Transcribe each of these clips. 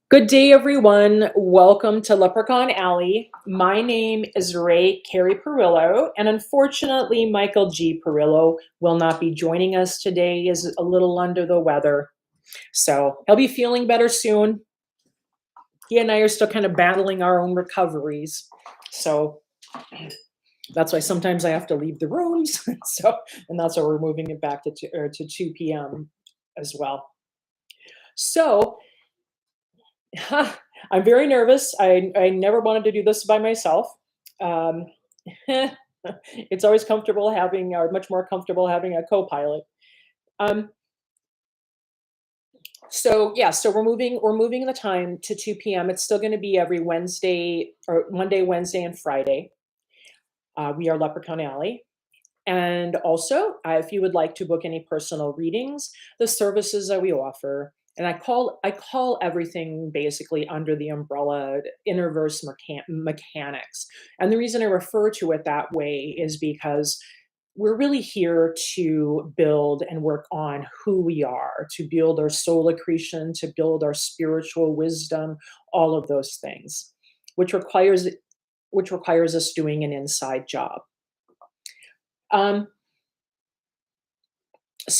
Good day, everyone. Welcome to Leprechaun Alley. My name is Ray Carey Perillo, and unfortunately, Michael G. Perillo will not be joining us today. He is a little under the weather, so he'll be feeling better soon. He and I are still kind of battling our own recoveries, so that's why sometimes I have to leave the rooms. And that's why we're moving it back to 2 p.m. as well. So I'm very nervous. I never wanted to do this by myself. Um, it's always comfortable having, or much more comfortable having a co-pilot. Um, so we're moving the time to 2 p.m. It's still going to be every Wednesday, or Monday, Wednesday, and Friday. We are Leprechaun Alley. And also, if you would like to book any personal readings, the services that we offer, and I call everything basically under the umbrella interverse mechanics. And the reason I refer to it that way is because we're really here to build and work on who we are, to build our soul accretion, to build our spiritual wisdom, all of those things, which requires us doing an inside job. Um,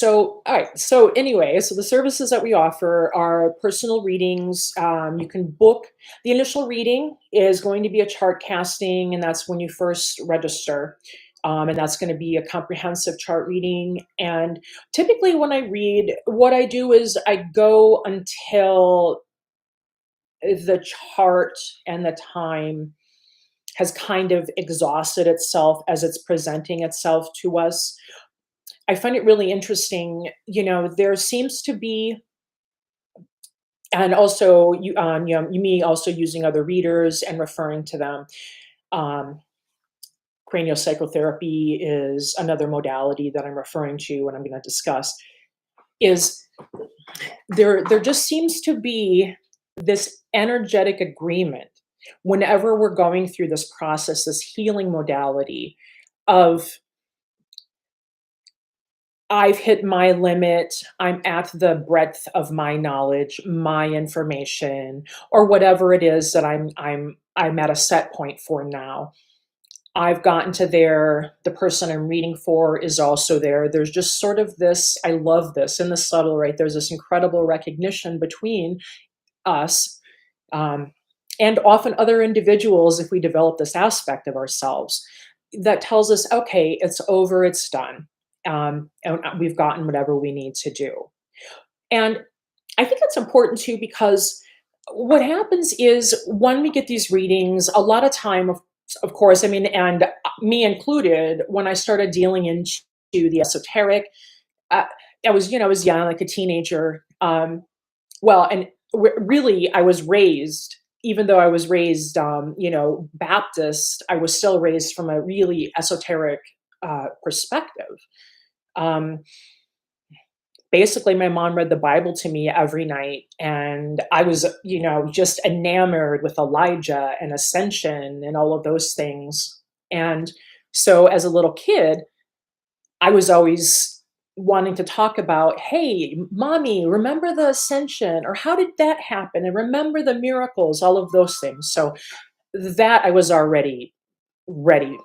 all right. So anyway, so the services that we offer are personal readings. You can book. The initial reading is going to be a chart casting, and that's when you first register. And that's going to be a comprehensive chart reading. And typically, when I read, what I do is I go until the chart and the time has kind of exhausted itself as it's presenting itself to us. I find it really interesting. There seems to be, and also me also using other readers and referring to them. Um, Cranial psychotherapy is another modality that I'm referring to, and I'm going to discuss. Is there just seems to be this energetic agreement whenever we're going through this process, this healing modality of I've hit my limit. I'm at the breadth of my knowledge, my information, or whatever it is that I'm at a set point for now. I've gotten to there. The person I'm reading for is also there. There's just sort of this, I love this in the subtle, right? There's this incredible recognition between us, and often other individuals if we develop this aspect of ourselves that tells us, okay, it's over, it's done. And we've gotten whatever we need to do. And I think it's important too because what happens is when we get these readings, a lot of time, of course, I mean, and me included, when I started dealing into the esoteric, uh, I was young, like a teenager. And really, I was raised, even though I was raised, Baptist, I was still raised from a really esoteric perspective. Um, Basically, my mom read the Bible to me every night, and I was, just enamored with Elijah and ascension and all of those things. And so, as a little kid, I was always wanting to talk about, hey, mommy, remember the ascension, or how did that happen? And remember the miracles, all of those things. So, that I was already ready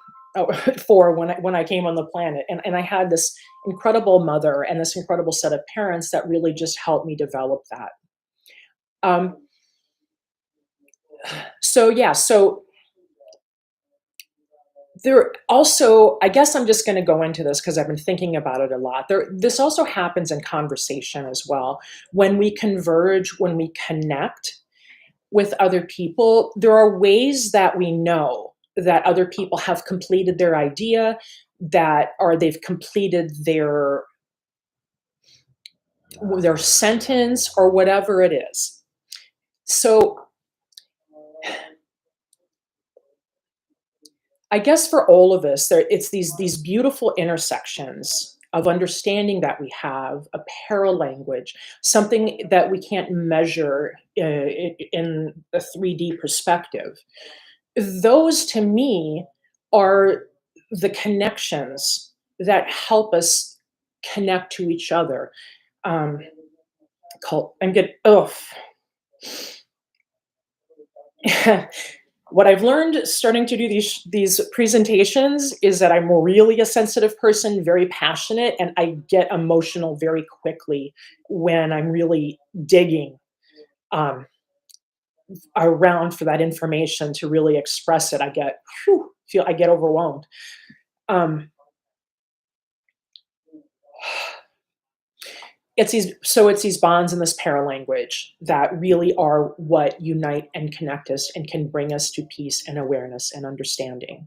for when I came on the planet. And I had this incredible mother and this incredible set of parents that really just helped me develop that. Um, so there also, I guess I'm just going to go into this because I've been thinking about it a lot. This also happens in conversation as well. When we converge, when we connect with other people, there are ways that we know that other people have completed their idea, or they've completed their sentence, or whatever it is. So I guess for all of us, it's these beautiful intersections of understanding that we have a paralanguage, something that we can't measure in a 3D perspective. Those to me are the connections that help us connect to each other. Um, I'm good. Oh, what I've learned starting to do these presentations is that I'm really a sensitive person, very passionate, and I get emotional very quickly when I'm really digging um, around for that information to really express it. I get I get overwhelmed. Um, it's these bonds and this paralanguage that really are what unite and connect us and can bring us to peace and awareness and understanding.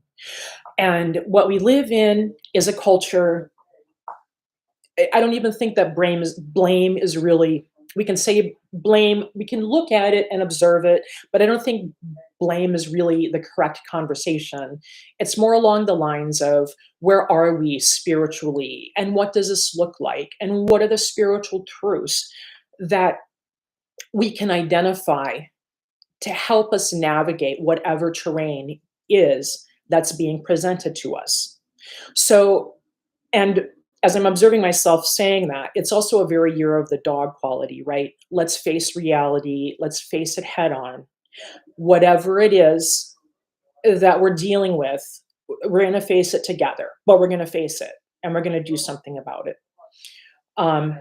And what we live in is a culture. I don't even think that blame is really. We can say blame. We can look at it and observe it, but I don't think blame is really the correct conversation. It's more along the lines of where are we spiritually, and what does this look like, and what are the spiritual truths that we can identify to help us navigate whatever terrain is that's being presented to us. So, and as I'm observing myself saying that, it's also a very year of the dog quality, right? Let's face reality. Let's face it head on. Whatever it is that we're dealing with, we're going to face it together, but we're going to face it and we're going to do something about it. Um,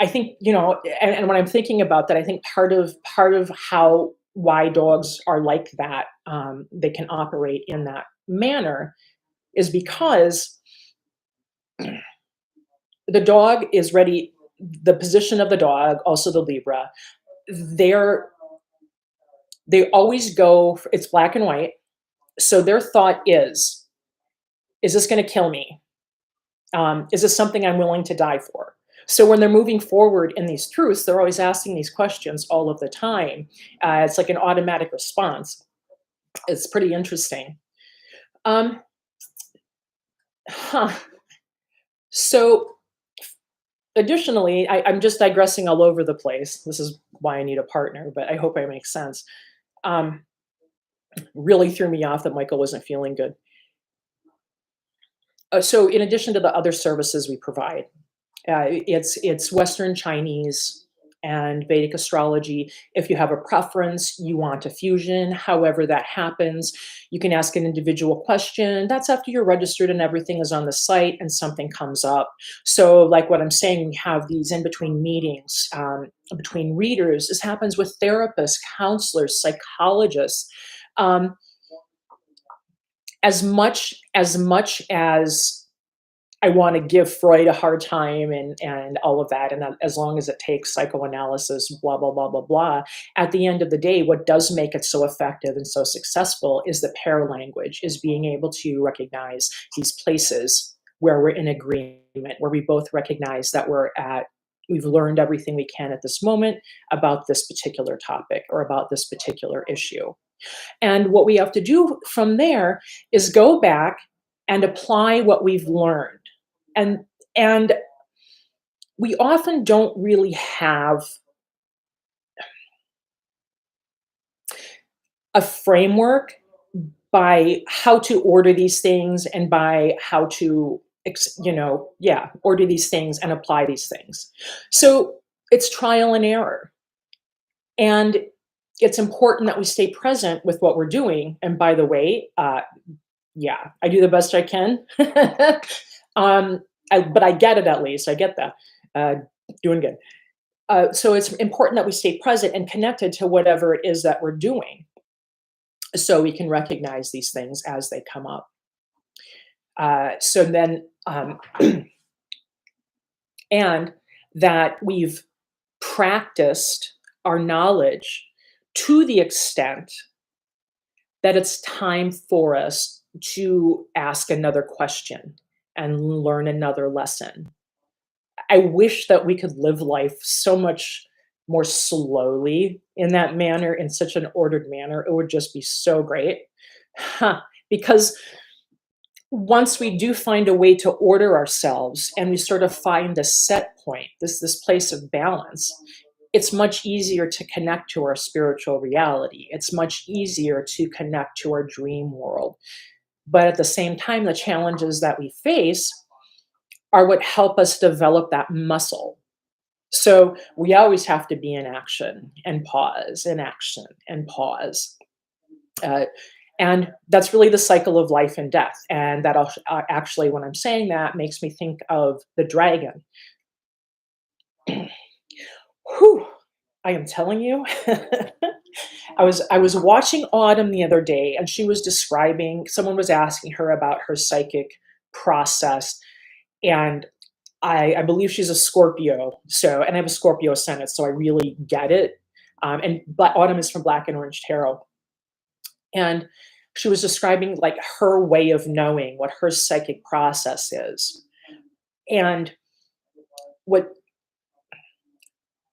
I think, and when I'm thinking about that, I think part of how why dogs are like that, they can operate in that manner, is because the dog is ready. The position of the dog, also the Libra, they're they always go. It's black and white. So their thought is this going to kill me? Is this something I'm willing to die for? So when they're moving forward in these truths, they're always asking these questions all of the time. It's like an automatic response. It's pretty interesting. Um, huh. So additionally, I'm just digressing all over the place. This is why I need a partner, but I hope I make sense. Um, really threw me off that Michael wasn't feeling good. So in addition to the other services we provide, it's Western Chinese and Vedic astrology. If you have a preference, you want a fusion, however that happens, you can ask an individual question. That's after you're registered and everything is on the site and something comes up. So like what I'm saying, we have these in-between meetings between readers. This happens with therapists, counselors, psychologists. Um, as much as I want to give Freud a hard time and all of that, and as long as it takes psychoanalysis, blah blah blah blah blah. At the end of the day, what does make it so effective and so successful is the paralanguage, is being able to recognize these places where we're in agreement, where we both recognize that we've learned everything we can at this moment about this particular topic or about this particular issue. And what we have to do from there is go back and apply what we've learned. And we often don't really have a framework by how to order these things and by how to order these things and apply these things. So it's trial and error. And it's important that we stay present with what we're doing. And by the way, yeah, I do the best I can. um, but I get it, at least. I get that. Uh, Doing good. So it's important that we stay present and connected to whatever it is that we're doing so we can recognize these things as they come up. So then, and that we've practiced our knowledge to the extent that it's time for us to ask another question and learn another lesson. I wish that we could live life so much more slowly in that manner, in such an ordered manner. It would just be so great. Huh. Because once we do find a way to order ourselves and we sort of find a set point, this place of balance, it's much easier to connect to our spiritual reality. It's much easier to connect to our dream world. But at the same time, the challenges that we face are what help us develop that muscle. So we always have to be in action and pause, in action and pause. Uh, and that's really the cycle of life and death. And that actually, when I'm saying that, makes me think of the dragon. Whew, I am telling you. I was watching Autumn the other day, and she was describing. Someone was asking her about her psychic process, and I believe she's a Scorpio. So, and I have a Scorpio ascendant, so I really get it. And but Autumn is from Black and Orange Tarot, and she was describing like her way of knowing what her psychic process is, and what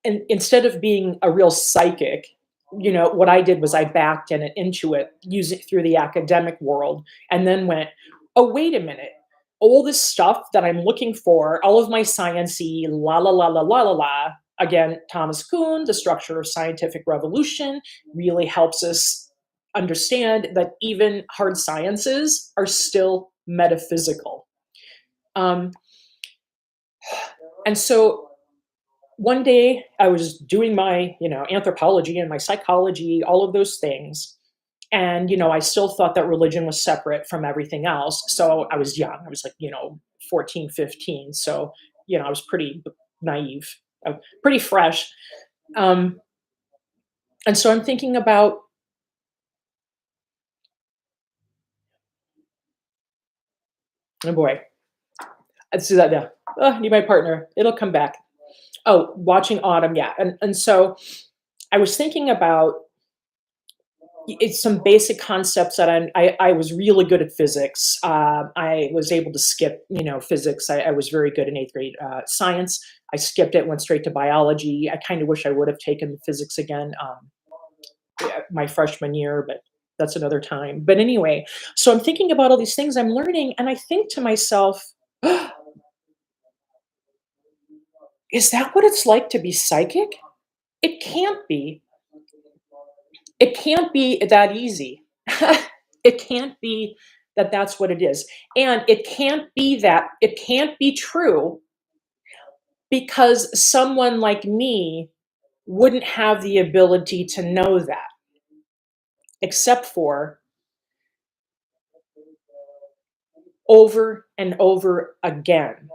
and instead of being a real psychic, what I did was I backed in it into it using through the academic world, and then went, oh, wait a minute. All this stuff that I'm looking for, all of my sciencey la la la la la la la. Again, Thomas Kuhn, The Structure of Scientific Revolution, really helps us understand that even hard sciences are still metaphysical. Um, and so one day I was doing my, anthropology and my psychology, all of those things. And, I still thought that religion was separate from everything else. So I was young. I was like, 14, 15. So, I was pretty naive, pretty fresh. Um, and so I'm thinking about, oh boy, let's do that now. Oh, I need my partner. It'll come back. Oh, watching Autumn. Yeah. And so I was thinking about it's some basic concepts that I was really good at physics. I was able to skip, physics. I was very good in eighth grade science. I skipped it, went straight to biology. I kind of wish I would have taken physics again my freshman year, but that's another time. But anyway, so I'm thinking about all these things I'm learning, and I think to myself, is that what it's like to be psychic? It can't be. It can't be that easy. It can't be that that's what it is. And it can't be true because someone like me wouldn't have the ability to know that, except for over and over again,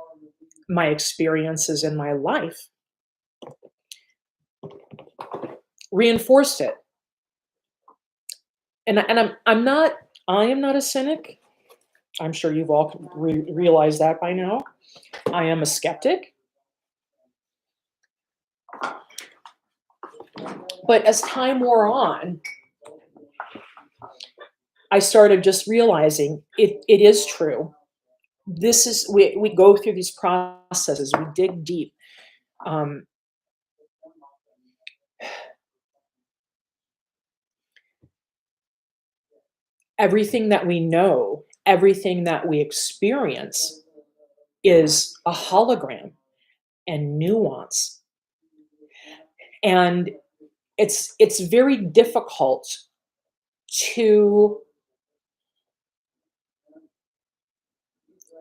my experiences in my life reinforced it. And I am not a cynic. I'm sure you've all realized that by now. I am a skeptic. But as time wore on, I started just realizing it is true. We go through these processes, we dig deep. Um, Everything that we know, everything that we experience is a hologram and nuance. And it's very difficult to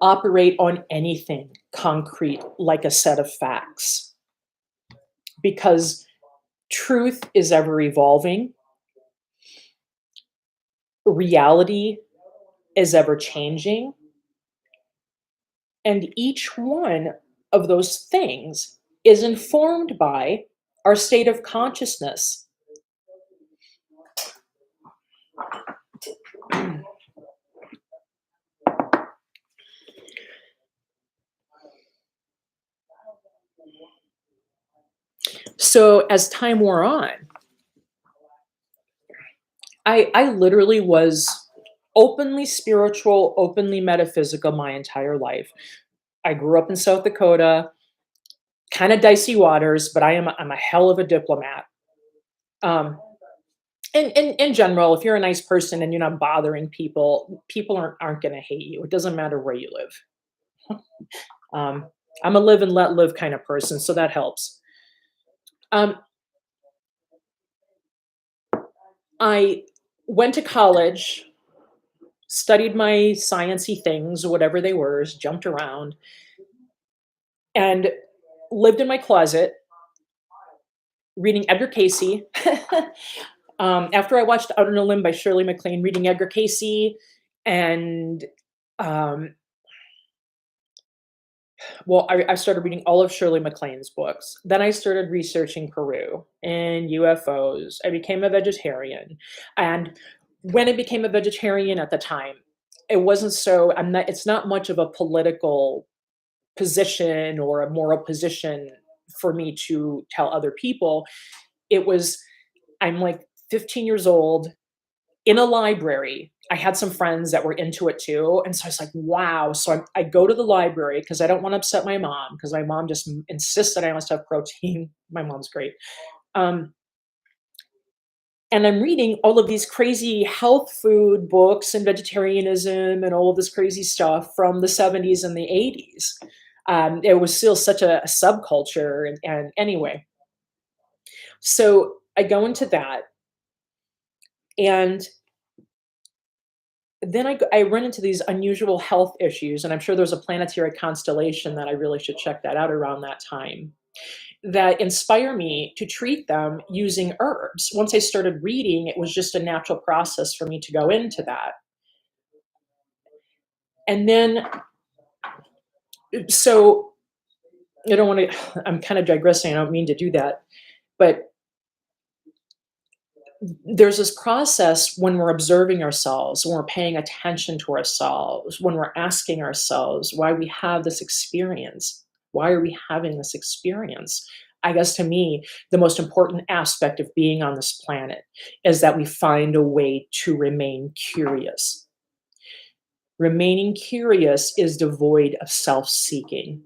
operate on anything concrete like a set of facts because truth is ever evolving, reality is ever changing, and each one of those things is informed by our state of consciousness. So as time wore on, I literally was openly spiritual, openly metaphysical my entire life. I grew up in South Dakota, kind of dicey waters, but I'm a hell of a diplomat. Um, and in general, if you're a nice person and you're not bothering people, people aren't going to hate you. It doesn't matter where you live. Um, I'm a live and let live kind of person, so that helps. Um, I went to college, studied my sciency things, whatever they were, jumped around, and lived in my closet. reading Edgar Casey. After I watched Out on a Limb by Shirley MacLaine, reading Edgar Casey and, um, well, I started reading all of Shirley MacLaine's books. Then I started researching Peru and UFOs. I became a vegetarian, and when I became a vegetarian at the time, it wasn't so I'm not it's not much of a political position or a moral position for me to tell other people. It was I'm like 15 years old in a library. I had some friends that were into it too, and so I was like, "Wow." So I go to the library because I don't wanna upset my mom because my mom just insists that I must have protein. My mom's great. Um, and I'm reading all of these crazy health food books and vegetarianism and all of this crazy stuff from the '70s and the '80s. It was still such a subculture, and anyway, so I go into that, and then I run into these unusual health issues, and I'm sure there's a planetary constellation that I really should check that out around that time, that inspire me to treat them using herbs. Once I started reading, it was just a natural process for me to go into that. And then, so I don't want to, I'm kind of digressing. I don't mean to do that. But there's this process when we're observing ourselves, when we're paying attention to ourselves, when we're asking ourselves why we have this experience. Why are we having this experience? I guess to me, the most important aspect of being on this planet is that we find a way to remain curious. Remaining curious is devoid of self seeking.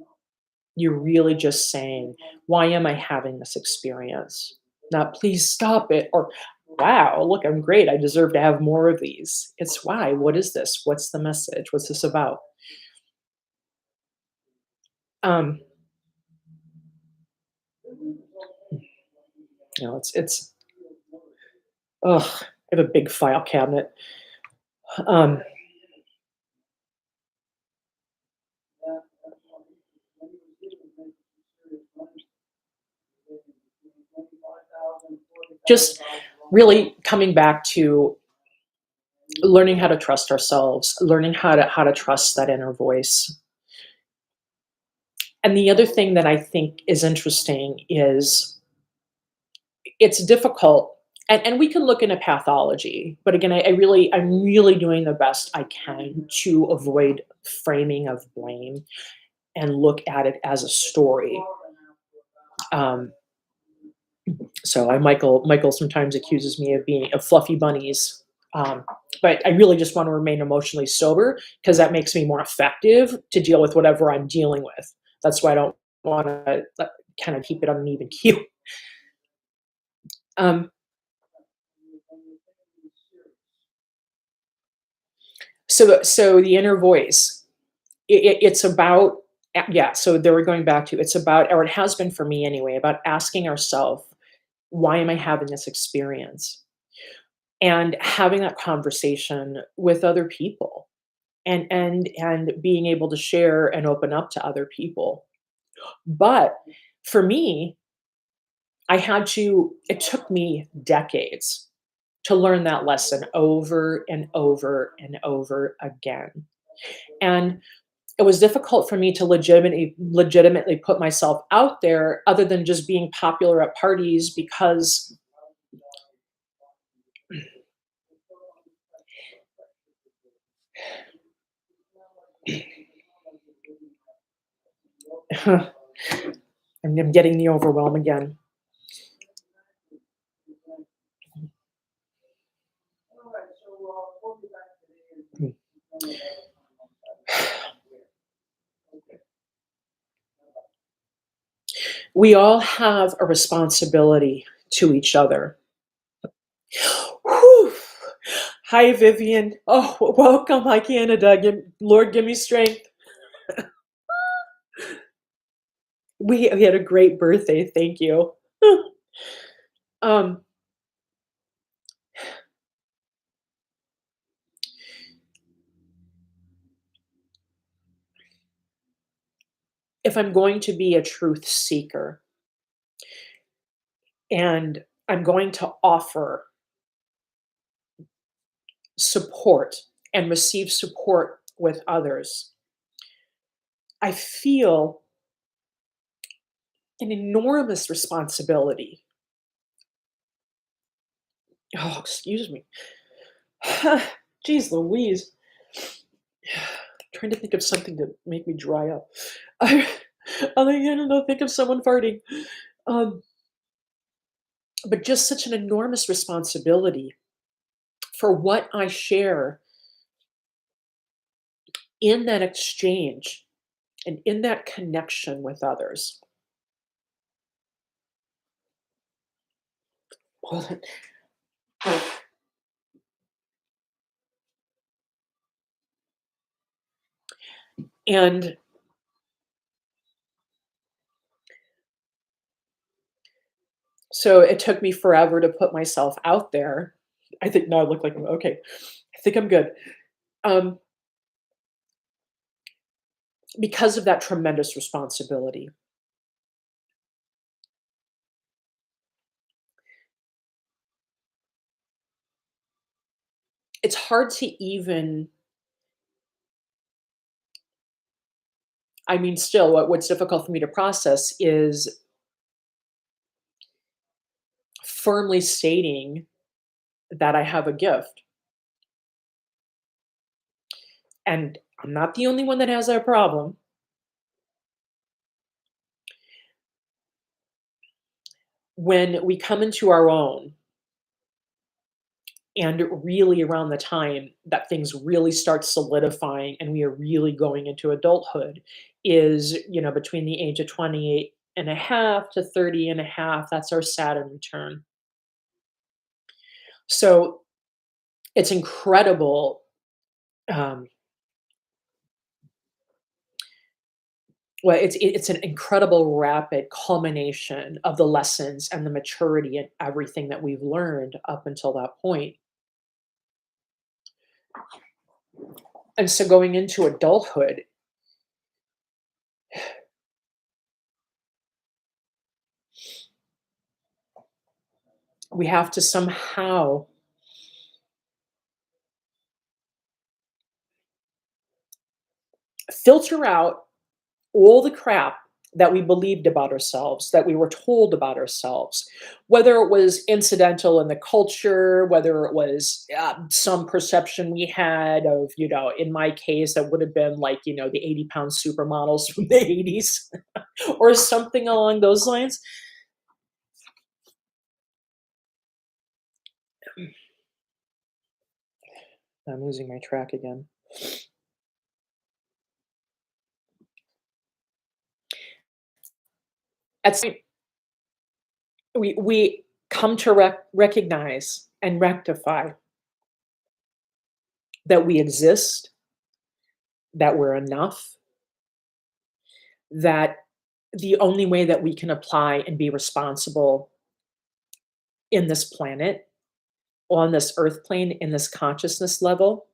You're really just saying, "Why am I having this experience?" Not, "Please stop it," or, "Wow, look, I'm great. I deserve to have more of these." It's, "Why? What is this? What's the message? What's this about?" Um, it's ugh, I have a big file cabinet. Um, just really coming back to learning how to trust ourselves, learning how to trust that inner voice. And the other thing that I think is interesting is it's difficult, and we can look into pathology, but again, I'm really doing the best I can to avoid framing of blame and look at it as a story. Um, so Michael sometimes accuses me of being of fluffy bunnies, um, but I really just want to remain emotionally sober because that makes me more effective to deal with whatever I'm dealing with. That's why I don't want to kind of keep it on an even keel. Um, so the inner voice, it's about yeah. So they were going back to it's about, or it has been for me anyway, about asking ourselves, why am I having this experience? And having that conversation with other people, and being able to share and open up to other people. But for me, it took me decades to learn that lesson over and over and over again. And it was difficult for me to legitimately put myself out there other than just being popular at parties because I'm getting the overwhelm again. We all have a responsibility to each other. Whew. Hi, Vivian. Oh, welcome. Hi, Canada. Lord, give me strength. We had a great birthday. Thank you. um, if I'm going to be a truth seeker, and I'm going to offer support and receive support with others, I feel an enormous responsibility. Oh, excuse me. Jeez Louise. Trying to think of something to make me dry up. I, I don't know, think of someone farting. Um, but just such an enormous responsibility for what I share in that exchange and in that connection with others. And so it took me forever to put myself out there. I think now I look like I'm okay. I think I'm good. Um, because of that tremendous responsibility. It's hard to even, I mean, still, what's difficult for me to process is firmly stating that I have a gift. And I'm not the only one that has that problem. When we come into our own, and really around the time that things really start solidifying and we are really going into adulthood is, between the age of 28 and a half to 30 and a half. That's our Saturn return. So it's incredible. Um, it's an incredible rapid culmination of the lessons and the maturity and everything that we've learned up until that point. And so going into adulthood, we have to somehow filter out all the crap that we believed about ourselves, that we were told about ourselves, whether it was incidental in the culture, whether it was some perception we had of, in my case, that would have been like, the 80-pound supermodels from the 80s or something along those lines. I'm losing my track again. At some point, we come to recognize and rectify that we exist, that we're enough, that the only way that we can apply and be responsible in this planet, on this earth plane, in this consciousness level,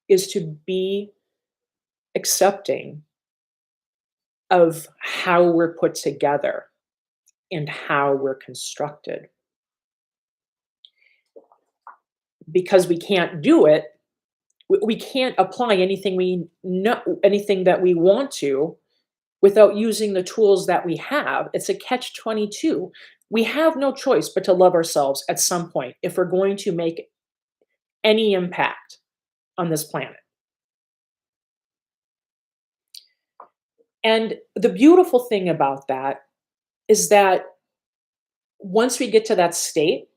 is to be accepting of how we're put together and how we're constructed. Because we can't do it, we can't apply anything we know, anything that we want to, without using the tools that we have. It's a catch 22. We have no choice but to love ourselves at some point if we're going to make any impact on this planet. And the beautiful thing about that is that once we get to that state,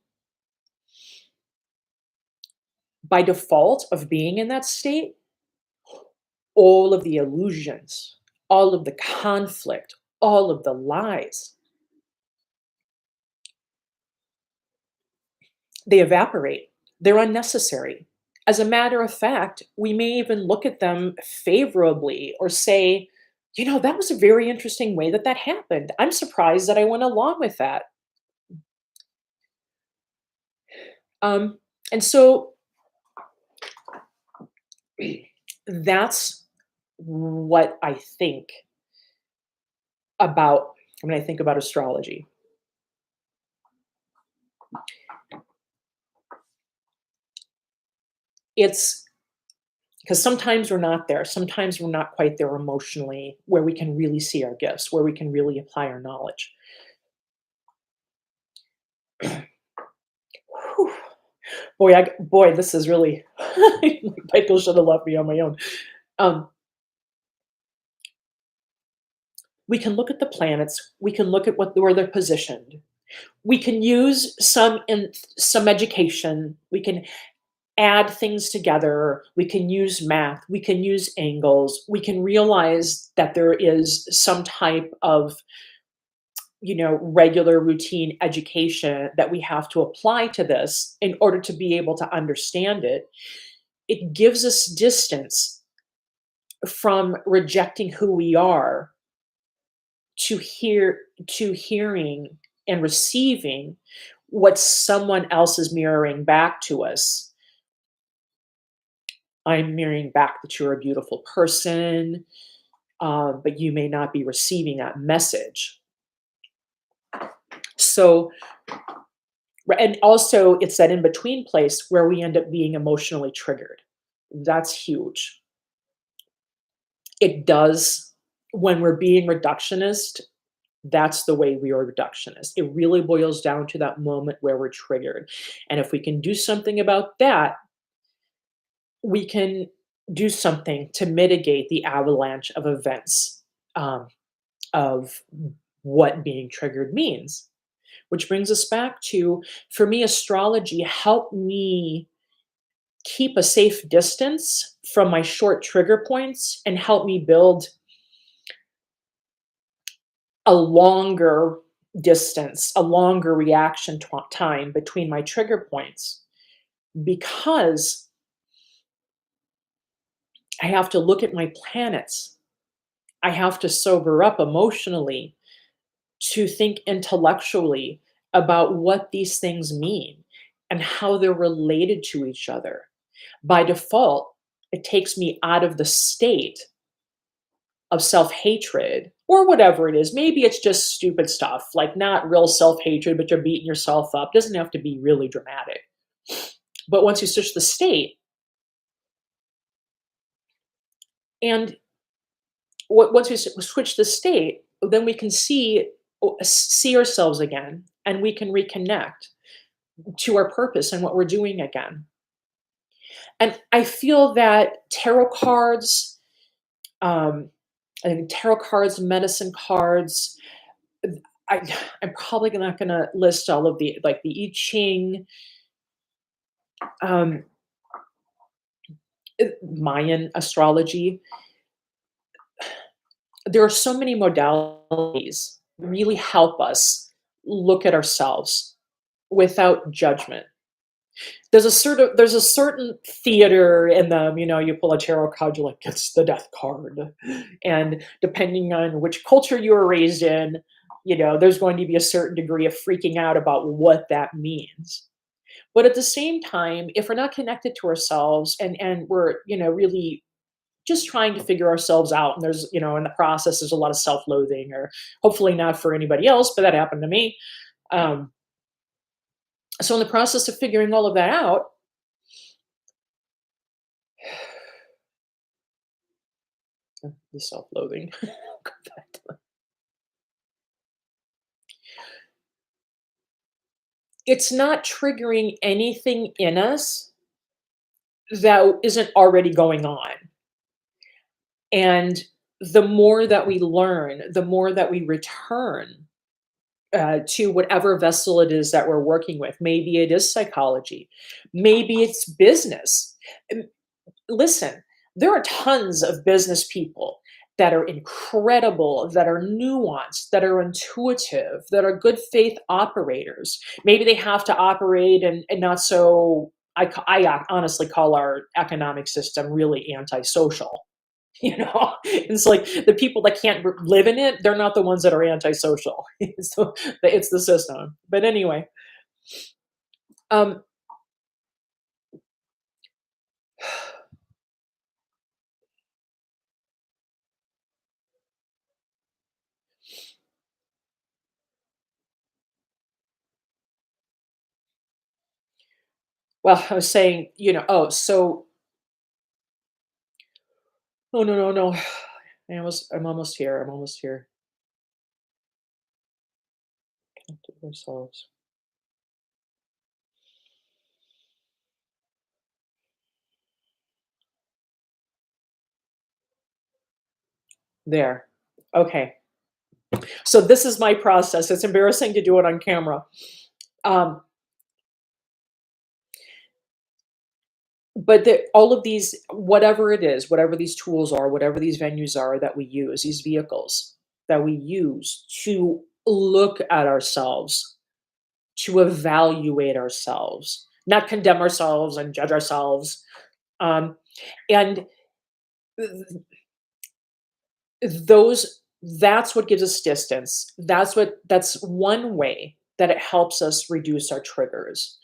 by default of being in that state, all of the illusions, all of the conflict, all of the lies, they evaporate. They're unnecessary. As a matter of fact, we may even look at them favorably or say, that was a very interesting way that that happened. I'm surprised that I went along with that. Um, and so that's what I think about when I think about astrology. It's because sometimes we're not there. Sometimes we're not quite there emotionally where we can really see our gifts, where we can really apply our knowledge. Whew. Boy, this is really Michael should have left me on my own. Um, we can look at the planets, we can look at where they're positioned. We can use some education, we can add things together, we can use math, we can use angles, we can realize that there is some type of, regular routine education that we have to apply to this in order to be able to understand it. It gives us distance from rejecting who we are to hearing and receiving what someone else is mirroring back to us. I'm mirroring back that you're a beautiful person, but you may not be receiving that message. So, and also it's that in between place where we end up being emotionally triggered. That's huge. It does, when we're being reductionist, that's the way we are reductionist. It really boils down to that moment where we're triggered. And if we can do something about that, we can do something to mitigate the avalanche of events, um, of what being triggered means. Which brings us back to, for me, astrology helped me keep a safe distance from my short trigger points and help me build a longer distance, a longer reaction time between my trigger points, because I have to look at my planets. I have to sober up emotionally to think intellectually about what these things mean and how they're related to each other. By default, it takes me out of the state of self-hatred or whatever it is. Maybe it's just stupid stuff, like not real self-hatred, but you're beating yourself up. Doesn't have to be really dramatic. But once you switch the state, and once we switch the state, then we can see ourselves again, and we can reconnect to our purpose and what we're doing again. And I feel that tarot cards, um, I think tarot cards, medicine cards, I, I'm probably not going to list all of the, like the I Ching, um, Mayan astrology. There are so many modalities that really help us look at ourselves without judgment. There's a certain theater in them. You pull a tarot card, you're like, it's the death card, and depending on which culture you were raised in, there's going to be a certain degree of freaking out about what that means. But at the same time, if we're not connected to ourselves, and we're really just trying to figure ourselves out, and there's in the process there's a lot of self-loathing, or hopefully not for anybody else, but that happened to me. um, so in the process of figuring all of that out, the self-loathing. It's not triggering anything in us that isn't already going on. And the more that we learn, the more that we return to whatever vessel it is that we're working with. Maybe it is psychology, maybe it's business. Listen, there are tons of business people that are incredible, that are nuanced, that are intuitive, that are good faith operators. Maybe they have to operate and not so. I honestly call our economic system really antisocial. It's like the people that can't live in it, they're not the ones that are antisocial. It's the system. But anyway, um, Well, I was saying, oh, so oh, no, no, no. I'm almost here. I'm almost here. Connect with ourselves. There. Okay. So this is my process. It's embarrassing to do it on camera. Um, but all of these, whatever it is, whatever these tools are, whatever these venues are that we use, these vehicles that we use to look at ourselves, to evaluate ourselves, not condemn ourselves and judge ourselves. Um, and those that's what gives us distance. That's one way that it helps us reduce our triggers.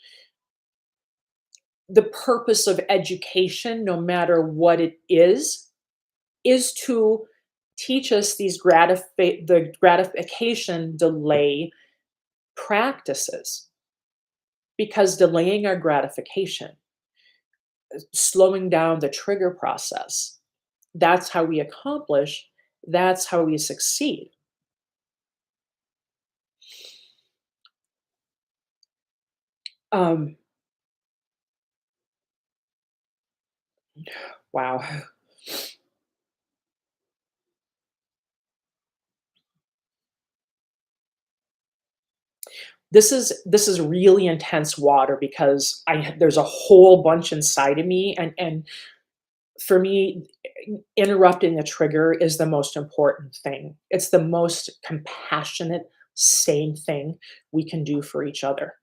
The purpose of education, no matter what it is to teach us the gratification delay practices, because delaying our gratification, slowing down the trigger process, that's how we accomplish, that's how we succeed. Um, wow. This is really intense water because there's a whole bunch inside of me, and for me, interrupting the trigger is the most important thing. It's the most compassionate, sane thing we can do for each other.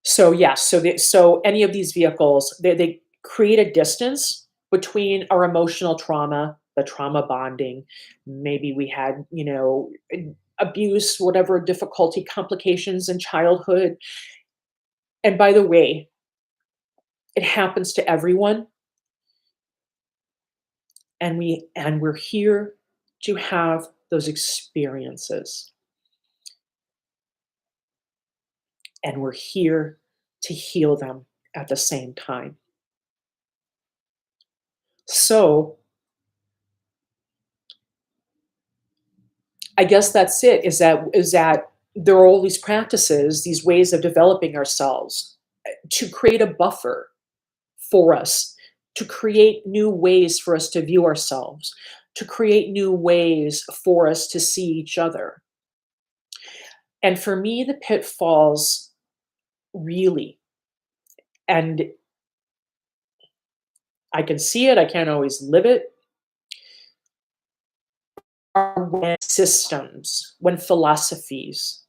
So, yes, so any of these vehicles, they create a distance between our emotional trauma, the trauma bonding. Maybe we had, abuse, whatever difficulty, complications in childhood. And by the way, it happens to everyone, and we're here to have those experiences, and we're here to heal them at the same time. So, I guess that's it, is that there are all these practices, these ways of developing ourselves, to create a buffer for us, to create new ways for us to view ourselves, to create new ways for us to see each other. And for me, the pitfalls really, and I can see it, I can't always live it, are when systems, when philosophies,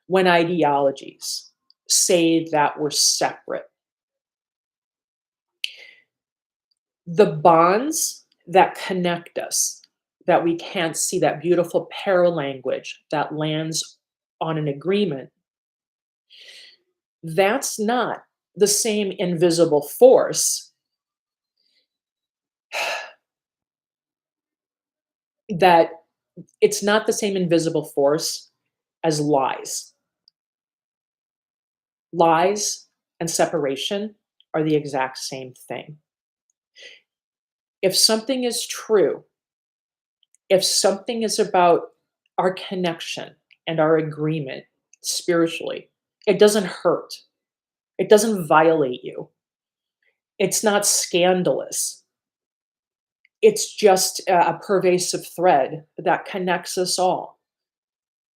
when ideologies say that we're separate. The bonds that connect us, that we can't see, that beautiful paralanguage that lands on an agreement, that's not the same invisible force that it's not the same invisible force as lies. Lies and separation are the exact same thing. If something is true, if something is about our connection and our agreement spiritually, it doesn't hurt. It doesn't violate you. It's not scandalous. It's just a pervasive thread that connects us all.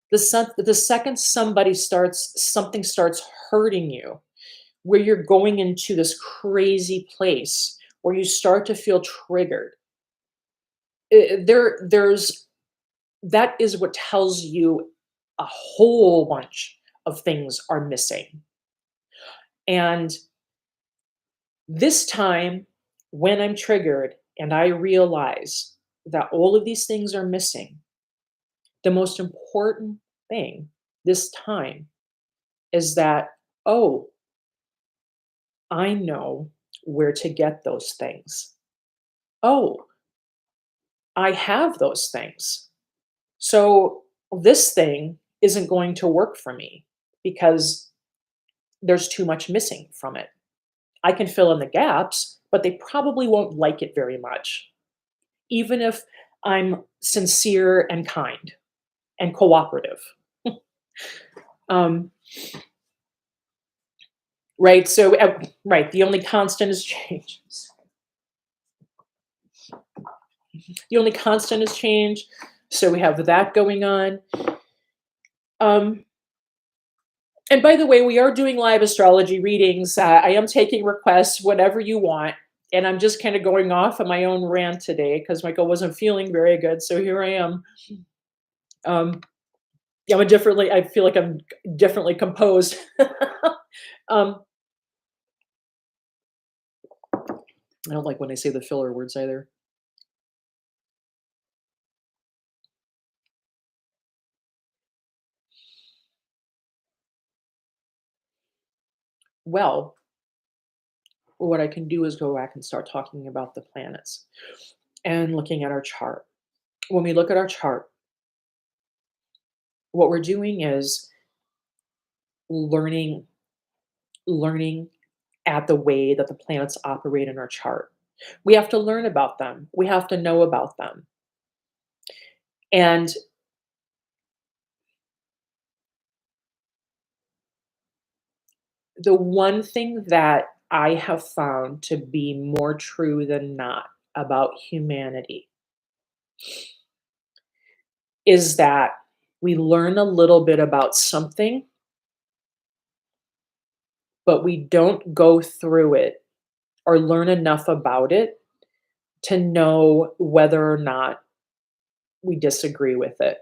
The second something starts hurting you, where you're going into this crazy place where you start to feel triggered, there's that is what tells you a whole bunch of things are missing. And this time, when I'm triggered and I realize that all of these things are missing, the most important thing this time is that, oh, I know where to get those things. Oh, I have those things. So this thing isn't going to work for me because there's too much missing from it. I can fill in the gaps, but they probably won't like it very much, even if I'm sincere and kind and cooperative. Um, right. So, right. The only constant is change. The only constant is change. So we have that going on. Um, and by the way, we are doing live astrology readings. I am taking requests, whatever you want. And I'm just kind of going off on my own rant today because Michael wasn't feeling very good. So here I am. Um, yeah, I feel like I'm differently composed. um, I don't like when I say the filler words either. Well, what I can do is go back and start talking about the planets and looking at our chart. When we look at our chart, what we're doing is learning learning at the way that the planets operate in our chart. We have to learn about them. We have to know about them. And the one thing that I have found to be more true than not about humanity is that we learn a little bit about something, but we don't go through it or learn enough about it to know whether or not we disagree with it.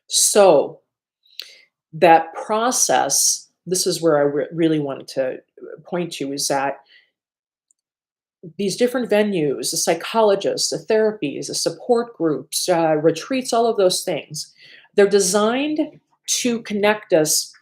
So, that process, this is where I really wanted to point to, is that these different venues, the psychologists, the therapies, the support groups, retreats, all of those things, they're designed to connect us.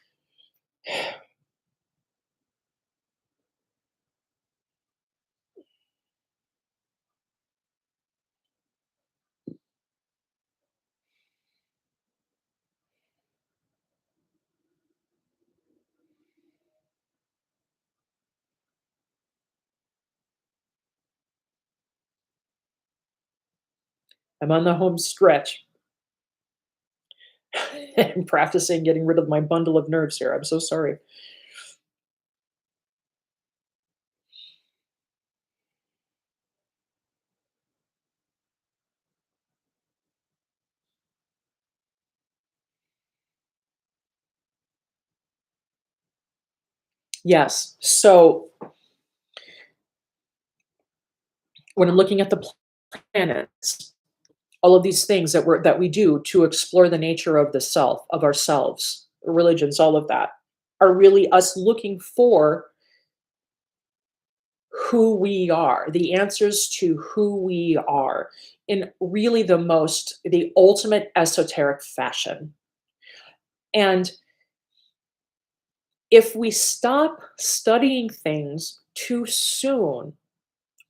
I'm on the home stretch. I'm practicing getting rid of my bundle of nerves here. I'm so sorry. Yes. So when I'm looking at the planets, all of these things that we do to explore the nature of the self, of ourselves, religions, all of that, are really us looking for who we are, the answers to who we are in really the ultimate esoteric fashion. And if we stop studying things too soon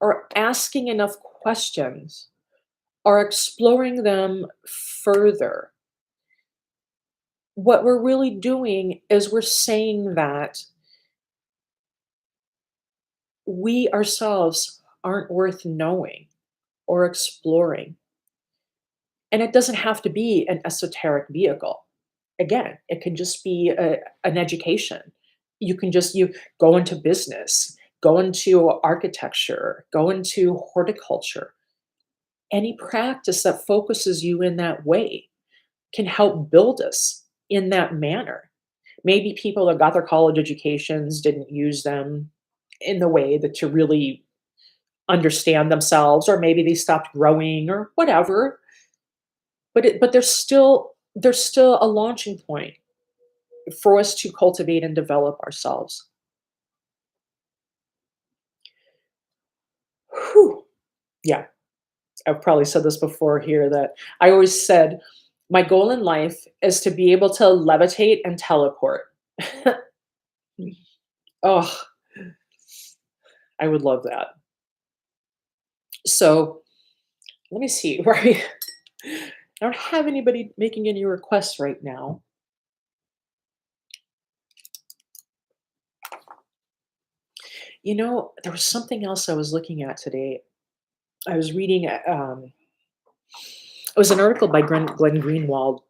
or asking enough questions or exploring them further, what we're really doing is we're saying that we ourselves aren't worth knowing or exploring. And it doesn't have to be an esoteric vehicle. Again, it can just be an education. You go into business, go into architecture, go into horticulture. Any practice that focuses you in that way can help build us in that manner. Maybe people that got their college educations didn't use them in the way that to really understand themselves, or maybe they stopped growing or whatever. But there's still a launching point for us to cultivate and develop ourselves. Whew. Yeah, I've probably said this before here that I always said my goal in life is to be able to levitate and teleport. Oh, I would love that. So let me see where I don't have anybody making any requests right now. There was something else I was looking at today. I was reading, it was an article by Glenn Greenwald,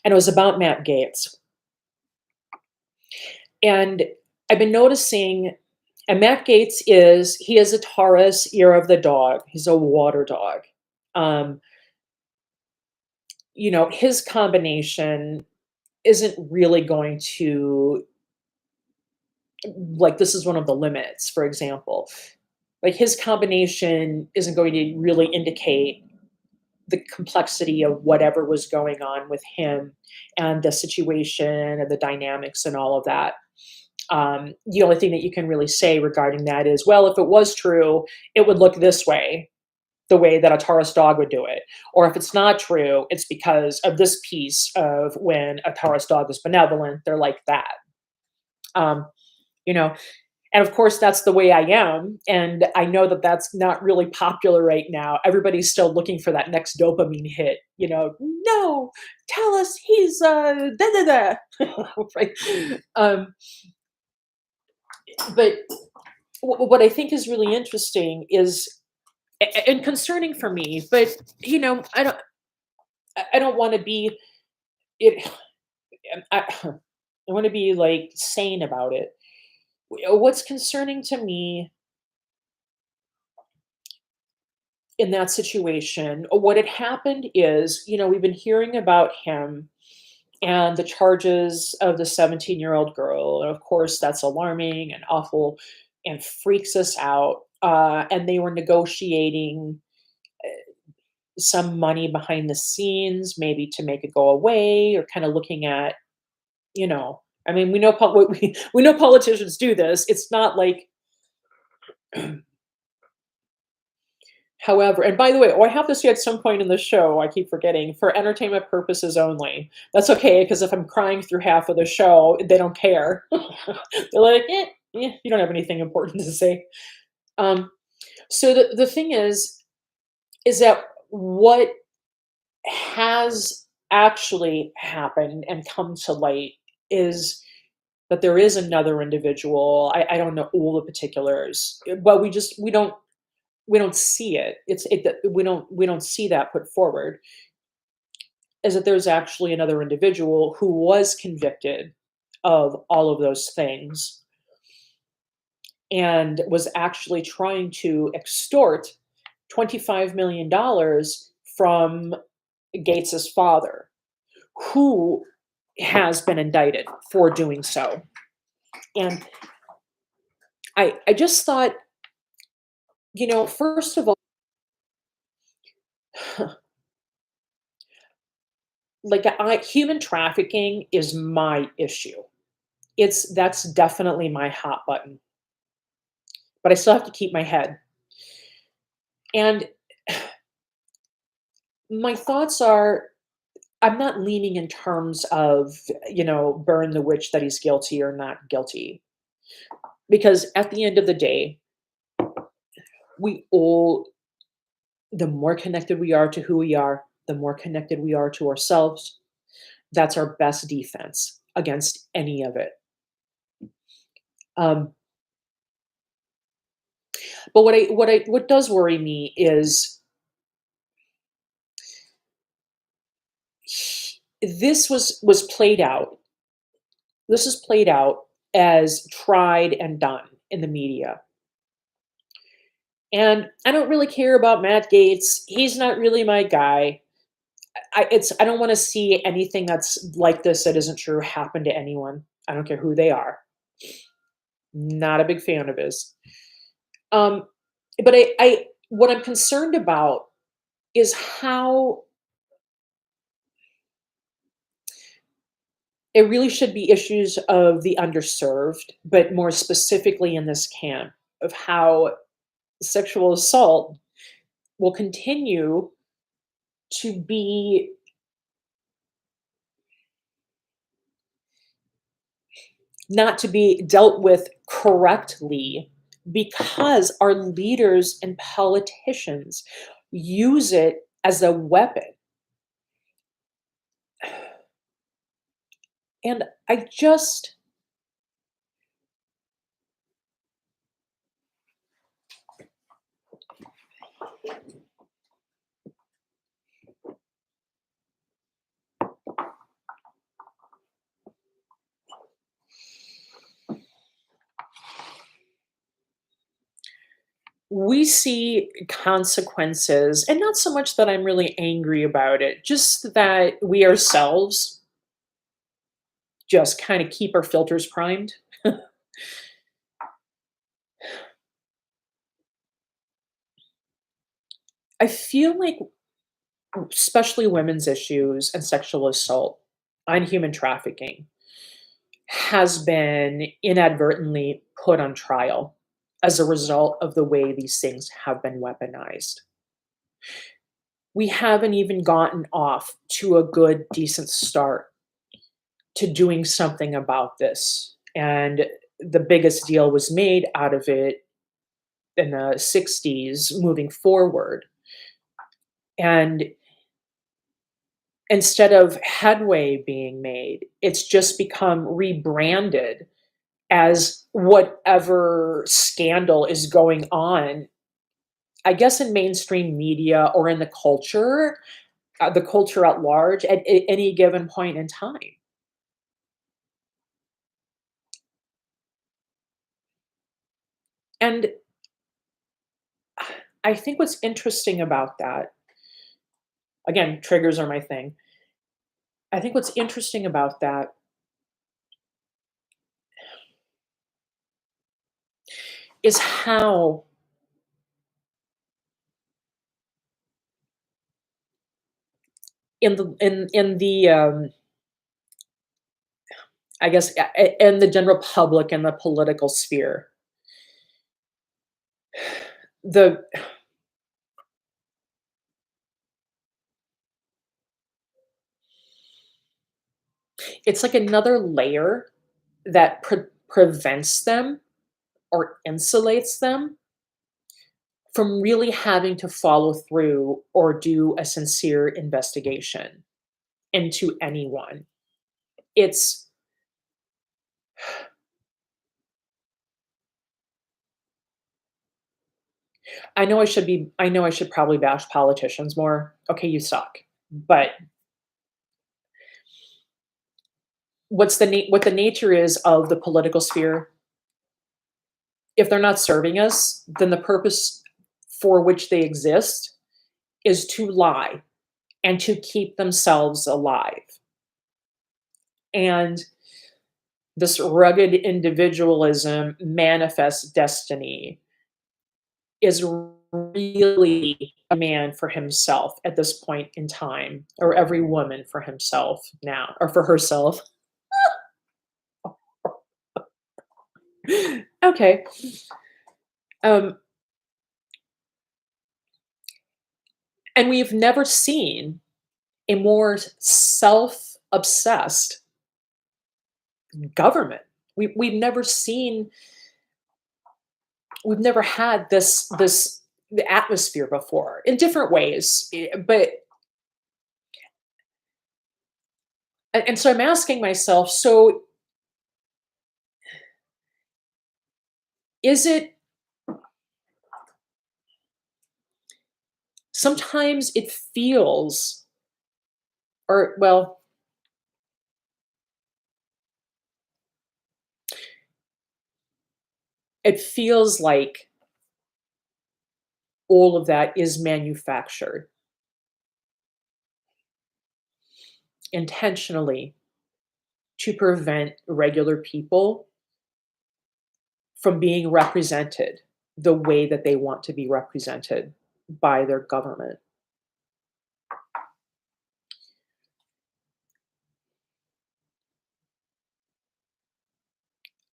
and it was about Matt Gaetz. And I've been noticing, and Matt Gaetz he is a Taurus, year of the dog. He's a water dog. Um, his combination isn't really going to, like, this is one of the limits, for example. Like, his combination isn't going to really indicate the complexity of whatever was going on with him and the situation and the dynamics and all of that. The only thing that you can really say regarding that is, well, if it was true, it would look this way, the way that a Taurus dog would do it. Or if it's not true, it's because of this piece of when a Taurus dog is benevolent, they're like that. Um, you know, and of course, that's the way I am. And I know that that's not really popular right now. Everybody's still looking for that next dopamine hit. No, tell us he's da da da. Right. Um, but what I think is really interesting is, and concerning for me, but I don't want to be it. I want to be like sane about it. What's concerning to me in that situation, what had happened is, we've been hearing about him and the charges of the 17-year-old girl. And of course, that's alarming and awful and freaks us out. And they were negotiating some money behind the scenes, maybe to make it go away, or kind of looking at, I mean, we know politicians do this. It's not like, however, and by the way, I have to say at some point in the show, I keep forgetting, for entertainment purposes only. That's okay, because if I'm crying through half of the show, they don't care. They're like, you don't have anything important to say. Um, so the thing is that what has actually happened and come to light is that there is another individual. I don't know all the particulars, but we don't see it. We don't see that put forward. Is that there's actually another individual who was convicted of all of those things and was actually trying to extort $25 million dollars from Gates's father, who has been indicted for doing so. And I just thought, first of all, like, human trafficking is my issue. That's definitely my hot button, but I still have to keep my head. And my thoughts are, I'm not leaning in terms of, burn the witch that he's guilty or not guilty. Because at the end of the day, we all, the more connected we are to who we are, the more connected we are to ourselves. That's our best defense against any of it. Um, but what does worry me is this was played out. This is played out as tried and done in the media. And I don't really care about Matt Gaetz. He's not really my guy. I don't want to see anything that's like this that isn't true happen to anyone. I don't care who they are. Not a big fan of his. Um, but what I'm concerned about is how it really should be issues of the underserved, but more specifically in this camp of how sexual assault will continue to be not to be dealt with correctly because our leaders and politicians use it as a weapon. And I just we see consequences, and not so much that I'm really angry about it, just that we ourselves just kind of keep our filters primed. I feel like, especially women's issues and sexual assault and human trafficking, has been inadvertently put on trial as a result of the way these things have been weaponized. We haven't even gotten off to a good, decent start to doing something about this. And the biggest deal was made out of it in the 60s moving forward. And instead of headway being made, it's just become rebranded as whatever scandal is going on, I guess, in mainstream media or in the culture at large at any given point in time. And I think what's interesting about that, again, triggers are my thing. I think what's interesting about that is how in the I guess in the general public and the political sphere, the it's like another layer that prevents them or insulates them from really having to follow through or do a sincere investigation into anyone. It's I know I should probably bash politicians more. Okay, you suck. But what the nature is of the political sphere, if they're not serving us, then the purpose for which they exist is to lie and to keep themselves alive. And this rugged individualism manifest destiny is really a man for himself at this point in time, or every woman for himself now, or for herself. Okay. Um, and we've never seen a more self obsessed government. We've never seen, we've never had this the atmosphere before in different ways. But and so I'm asking myself, so is it sometimes it feels, or well, it feels like all of that is manufactured intentionally to prevent regular people from being represented the way that they want to be represented by their government.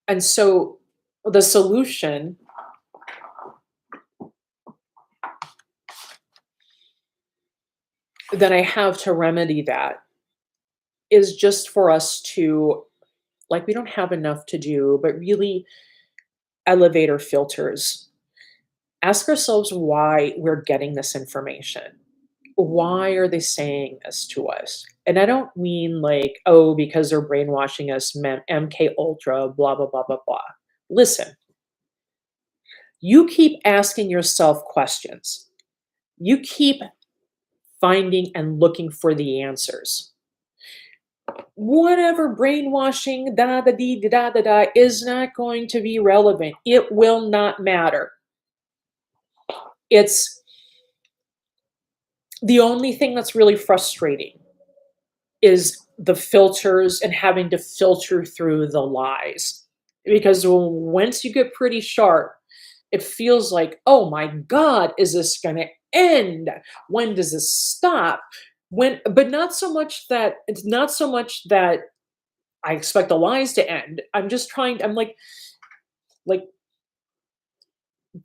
And so the solution that I have to remedy that is just for us to, like, we don't have enough to do, but really elevate our filters. Ask ourselves why we're getting this information. Why are they saying this to us? And I don't mean like, oh, because they're brainwashing us, MK Ultra, blah, blah, blah, blah, blah. Listen, you keep asking yourself questions. You keep finding and looking for the answers. Whatever brainwashing, da da dee da da da, is not going to be relevant. It will not matter. It's the only thing that's really frustrating is the filters and having to filter through the lies. Because once you get pretty sharp, it feels like, oh my God, is this going to end? When does this stop? But not so much that it's not so much that I expect the lies to end. I'm like,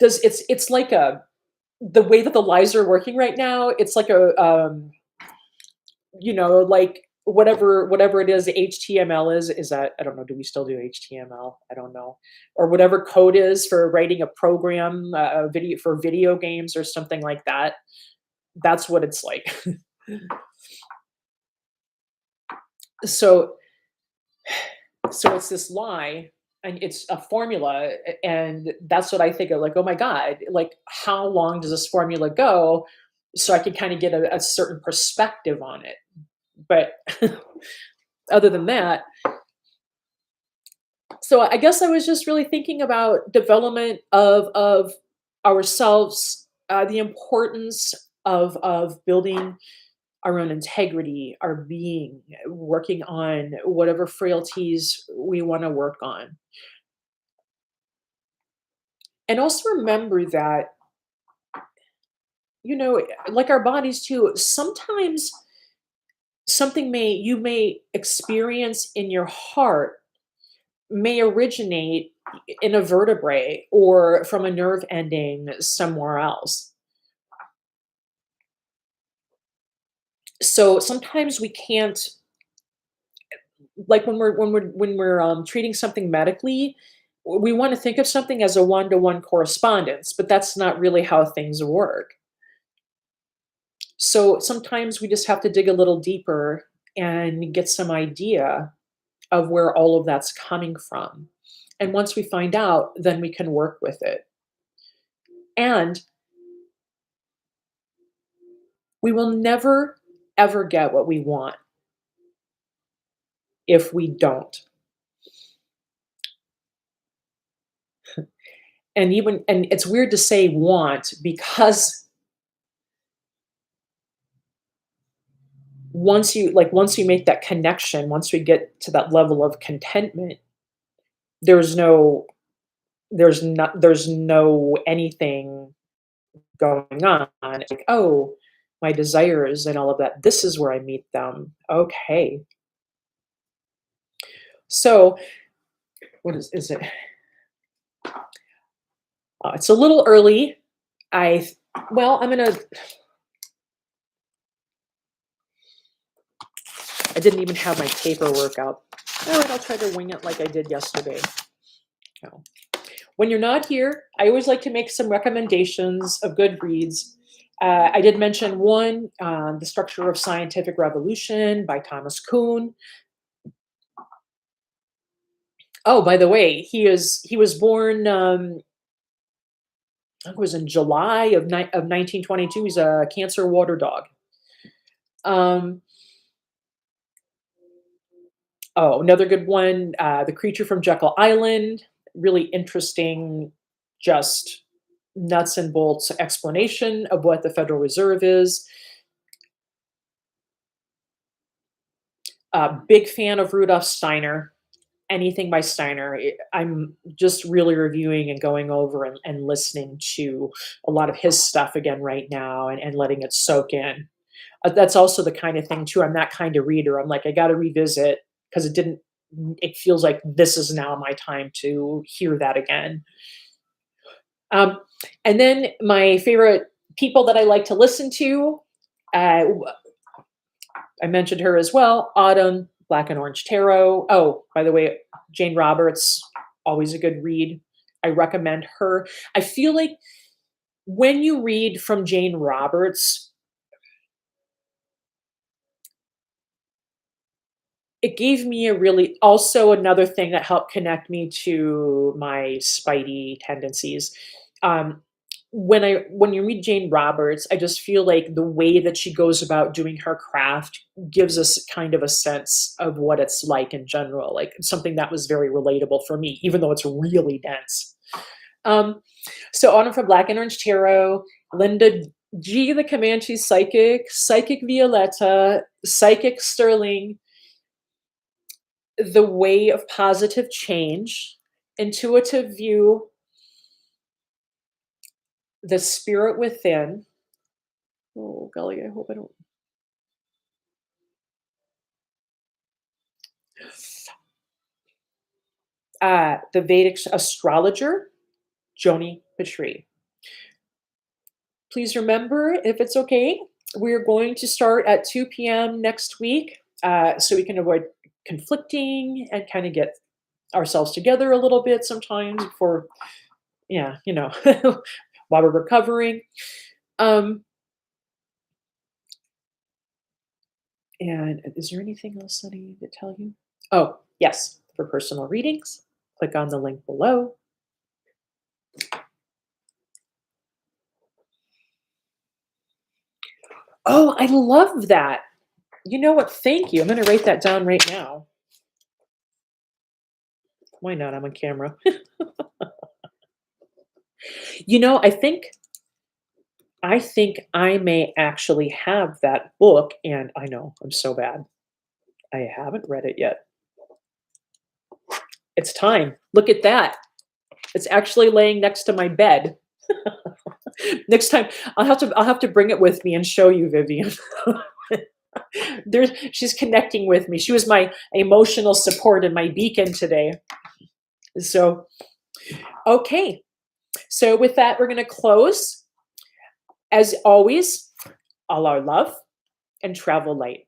it's like the way that the lies are working right now, it's like like whatever it is, the HTML is that, I don't know, do we still do HTML? I don't know. Or whatever code is for writing a program, a video for video games or something like that. That's what it's like. So so it's this lie, and it's a formula, and that's what I think of, like, oh my God, like, how long does this formula go, so I can kind of get a certain perspective on it. But other than that, so I guess I was just really thinking about development of ourselves, the importance of building our own integrity, our being, working on whatever frailties we want to work on. And also remember that, like our bodies too, sometimes something you may experience in your heart may originate in a vertebrae or from a nerve ending somewhere else. So sometimes we can't, like when we're treating something medically, we want to think of something as a one-to-one correspondence, but that's not really how things work. So sometimes we just have to dig a little deeper and get some idea of where all of that's coming from. And once we find out, then we can work with it. And we will never, ever get what we want if we don't. And it's weird to say want, because once you make that connection, once we get to that level of contentment, there's no there's no anything going on. Like, oh, my desires and all of that, this is where I meet them. Okay. So what is it? It's a little early. I well, I didn't even have my paperwork out. All right, I'll try to wing it like I did yesterday. No. When you're not here, I always like to make some recommendations of good reads. I did mention one, The Structure of Scientific Revolution by Thomas Kuhn. Oh, by the way, he was born, I think it was in July of 1922. He's a Cancer water dog. Um, oh, another good one, The Creature from Jekyll Island. Really interesting, just nuts and bolts explanation of what the Federal Reserve is. Big fan of Rudolf Steiner. Anything by Steiner. I'm just really reviewing and going over and listening to a lot of his stuff again right now, and letting it soak in. That's also the kind of thing too. I'm that kind of reader. I'm like, I got to revisit because it feels like this is now my time to hear that again. Um, and then my favorite people that I like to listen to, uh, I mentioned her as well, Autumn, Black and Orange Tarot. Oh, by the way, Jane Roberts, always a good read. I recommend her. I feel like when you read from Jane Roberts, it gave me a really also another thing that helped connect me to my spidey tendencies. Um, when you read Jane Roberts, I just feel like the way that she goes about doing her craft gives us kind of a sense of what it's like in general, like something that was very relatable for me, even though it's really dense. Um, So Autumn from Black and Orange Tarot, Linda G, the Comanche Psychic, Psychic Violetta, Psychic Sterling, the way of positive change, intuitive view, the spirit within. Oh golly, I hope I don't. The Vedic astrologer, Joni Petrie. Please remember, if it's okay, we're going to start at 2 p.m. next week, so we can avoid conflicting and kind of get ourselves together a little bit sometimes before, yeah, while we're recovering. Um, and is there anything else that I need to tell you? Oh, yes, for personal readings, click on the link below. Oh, I love that. You know what? Thank you. I'm going to write that down right now. Why not? I'm on camera. I think I may actually have that book, and I know I'm so bad. I haven't read it yet. It's time. Look at that. It's actually laying next to my bed. Next time I'll have to bring it with me and show you, Vivian. She's connecting with me. She was my emotional support and my beacon today. So, okay. So with that, we're going to close. As always, all our love and travel light.